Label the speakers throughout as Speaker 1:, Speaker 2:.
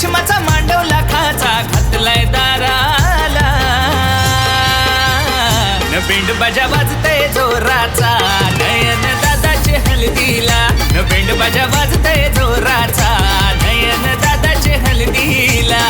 Speaker 1: रेशमाचा मांडव लाखाचा घातलाय दाराला न बेंड बाजा वाजतय जोराचा नयन दादाचे हलदीला न बेंड बाजा वाजतय जोराचा नयन दादाचे हलदीला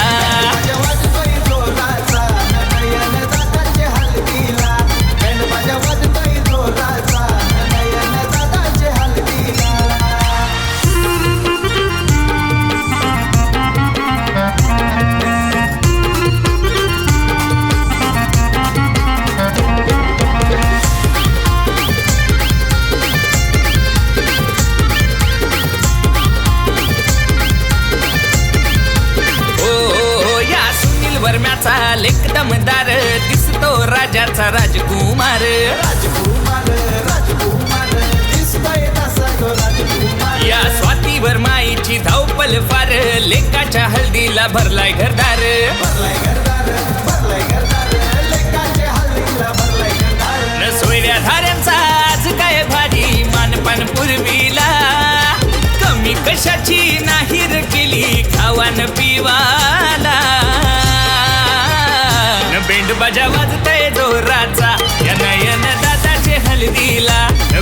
Speaker 1: लेक दमदार दिसतो राजाचा राजकुमार या स्वातीवर माईची धावपल फार लेकाच्या हल्दीला भरलाय घरदार न सोयऱ्या धाऱ्यांचा आज काय भारी मानपान पूर्वीला कमी कशाची नाही र केली खावान पिवाला बेंड बाजा वाजतय जोराचा या नयन दादाचे हलदीला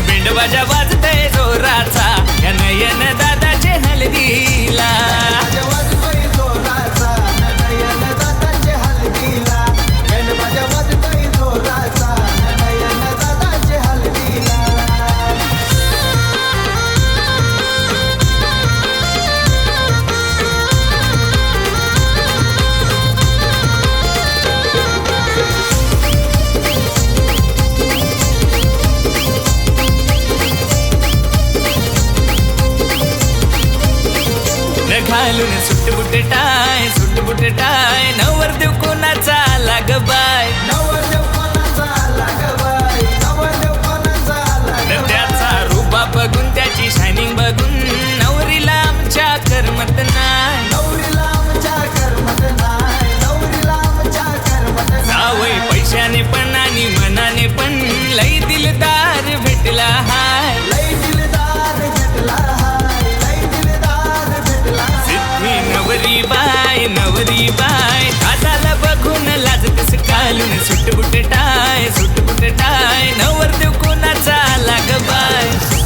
Speaker 1: बेंड बाजा वाजतय जोराचा या नयन दादाचे हलदीला घालून सुटबुट टाय नवर देव कोणाचा लाग बाय त्याचा रूपा बघून त्याची शायनिंग बघून नवरीला आमच्या करमत नाही जावई पैशाने पण आणि मनाने पण लई दिलदार भेटला हाय नवरी बाय दादाला बघून लाजतस कालून सुटबुट टाय नवर देव कोणाचा लाग बाय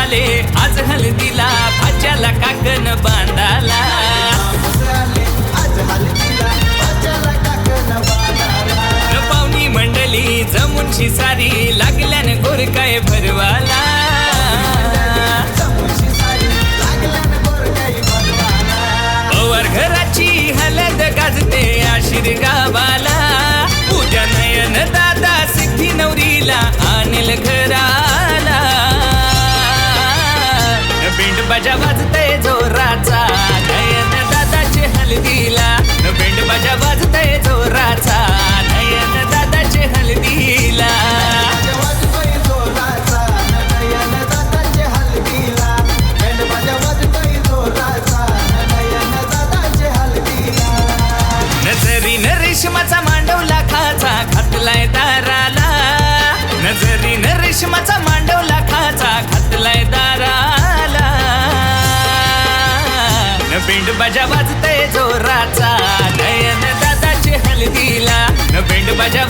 Speaker 1: आले आज हलदीला भाच्याला काकण बांधाला पाहुणी मंडळी जमून शिसारी लागल्याने गोर काय भरवाला पवार घराची हलद गाजते आशीर गावाला उद्या नयन दादा सिद्धी नवरीला आणेल घराला बेंड बाजा वाजतय जोराचा नयन दादाचे हलदीला बेंड बाजा वाजतय जोराचा नयन दादाचे हलदीला नजरीन रेशमाचा मांडव लाखाचा घातलाय दाराला नजरीन रेशमाचा मांडव लाखाचा घातलाय दाराला बेंड बाजा वाजतय जोराचा नयन दादाचे हलदीला बेंड बाजा